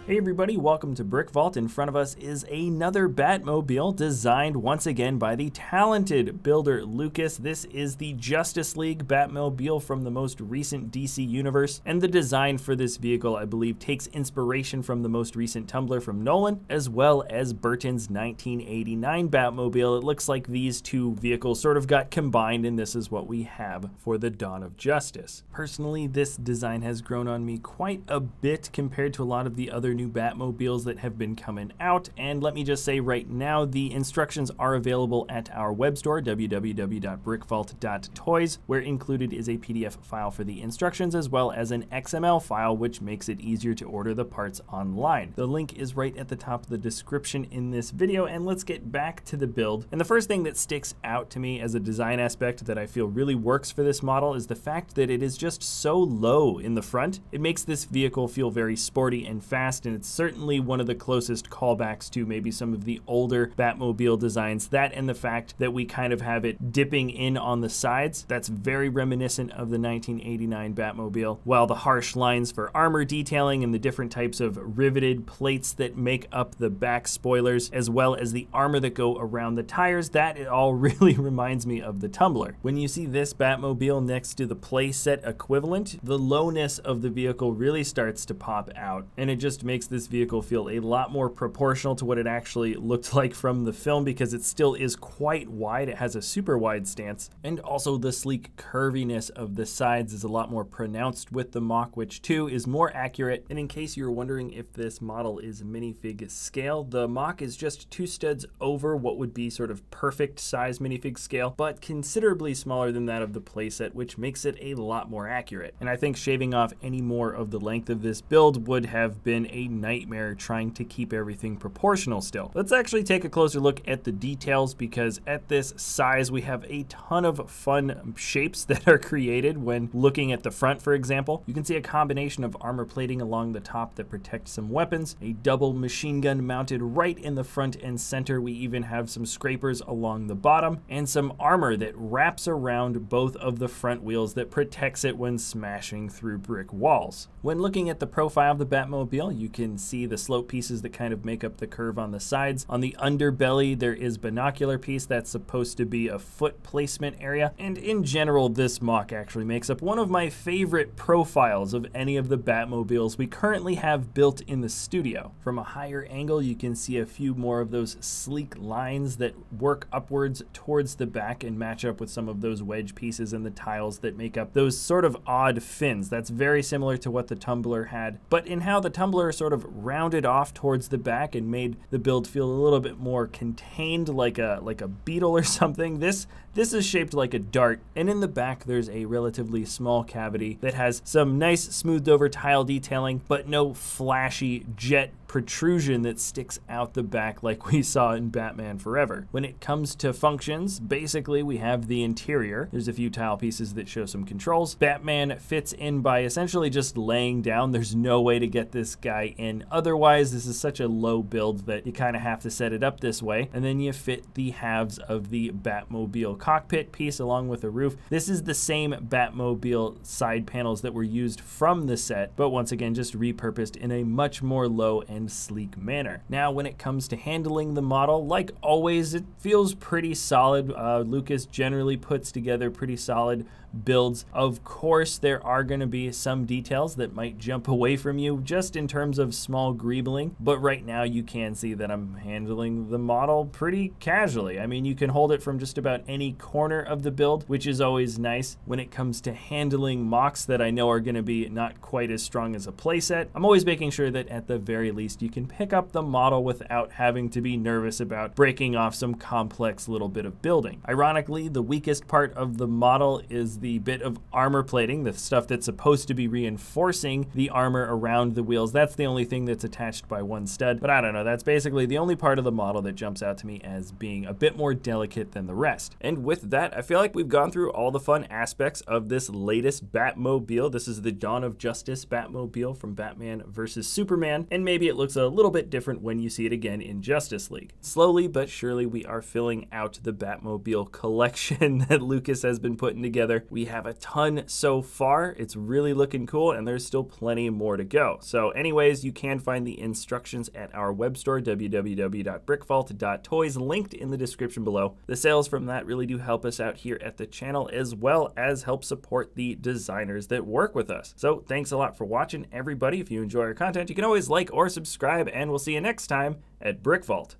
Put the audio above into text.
Hey everybody, welcome to BrickVault. In front of us is another Batmobile designed once again by the talented builder Lucas. This is the Justice League Batmobile from the most recent DC universe, and the design for this vehicle, I believe, takes inspiration from the most recent Tumbler from Nolan, as well as Burton's 1989 Batmobile. It looks like these two vehicles sort of got combined, and this is what we have for the Dawn of Justice. Personally, this design has grown on me quite a bit compared to a lot of the other new Batmobiles that have been coming out, and let me just say right now, the instructions are available at our web store, www.brickvault.toys, where included is a PDF file for the instructions as well as an XML file, which makes it easier to order the parts online. The link is right at the top of the description in this video, and let's get back to the build. And the first thing that sticks out to me as a design aspect that I feel really works for this model is the fact that it is just so low in the front. It makes this vehicle feel very sporty and fast, and it's certainly one of the closest callbacks to maybe some of the older Batmobile designs. That and the fact that we kind of have it dipping in on the sides, that's very reminiscent of the 1989 Batmobile, while the harsh lines for armor detailing and the different types of riveted plates that make up the back spoilers, as well as the armor that go around the tires, that it all really reminds me of the Tumbler. When you see this Batmobile next to the playset equivalent, the lowness of the vehicle really starts to pop out, and it just makes this vehicle feel a lot more proportional to what it actually looked like from the film, because it still is quite wide. It has a super wide stance, and also the sleek curviness of the sides is a lot more pronounced with the MOC, which too is more accurate. And in case you're wondering if this model is minifig scale, the MOC is just 2 studs over what would be sort of perfect size minifig scale, but considerably smaller than that of the playset, which makes it a lot more accurate. And I think shaving off any more of the length of this build would have been a nightmare trying to keep everything proportional still. Let's actually take a closer look at the details, because at this size we have a ton of fun shapes that are created when looking at the front. For example, you can see a combination of armor plating along the top that protects some weapons, a double machine gun mounted right in the front and center. We even have some scrapers along the bottom and some armor that wraps around both of the front wheels that protects it when smashing through brick walls. When looking at the profile of the Batmobile, you can see the slope pieces that kind of make up the curve on the sides. On the underbelly, there is binocular piece that's supposed to be a foot placement area. And in general, this MOC actually makes up one of my favorite profiles of any of the Batmobiles we currently have built in the studio. From a higher angle, you can see a few more of those sleek lines that work upwards towards the back and match up with some of those wedge pieces and the tiles that make up those sort of odd fins. That's very similar to what the Tumbler had, but in how the Tumbler sort of rounded off towards the back and made the build feel a little bit more contained, like a beetle or something. This is shaped like a dart, and in the back there's a relatively small cavity that has some nice smoothed over tile detailing, but no flashy jet protrusion that sticks out the back like we saw in Batman Forever. When it comes to functions, basically we have the interior. There's a few tile pieces that show some controls. Batman fits in by essentially just laying down. There's no way to get this guy in otherwise. This is such a low build that you kind of have to set it up this way. And then you fit the halves of the Batmobile cockpit piece along with a roof. This is the same Batmobile side panels that were used from the set, but once again just repurposed in a much more low and sleek manner. Now, when it comes to handling the model, like always, it feels pretty solid. Lucas generally puts together pretty solid builds. Of course, there are going to be some details that might jump away from you just in terms of small greebling, but right now you can see that I'm handling the model pretty casually. I mean, you can hold it from just about any corner of the build, which is always nice. When it comes to handling MOCs that I know are going to be not quite as strong as a playset, I'm always making sure that at the very least you can pick up the model without having to be nervous about breaking off some complex little bit of building. Ironically, the weakest part of the model is the bit of armor plating, the stuff that's supposed to be reinforcing the armor around the wheels. That's the only thing that's attached by one stud, but I don't know, that's basically the only part of the model that jumps out to me as being a bit more delicate than the rest. And with that, I feel like we've gone through all the fun aspects of this latest Batmobile. This is the Dawn of Justice Batmobile from Batman vs. Superman, and maybe it looks a little bit different when you see it again in Justice League. Slowly but surely, we are filling out the Batmobile collection that Lucas has been putting together. We have a ton so far. It's really looking cool, and there's still plenty more to go. So anyways, you can find the instructions at our web store, www.brickvault.toys, linked in the description below. The sales from that really do help us out here at the channel, as well as help support the designers that work with us. So thanks a lot for watching, everybody. If you enjoy our content, you can always like or subscribe, and we'll see you next time at BrickVault.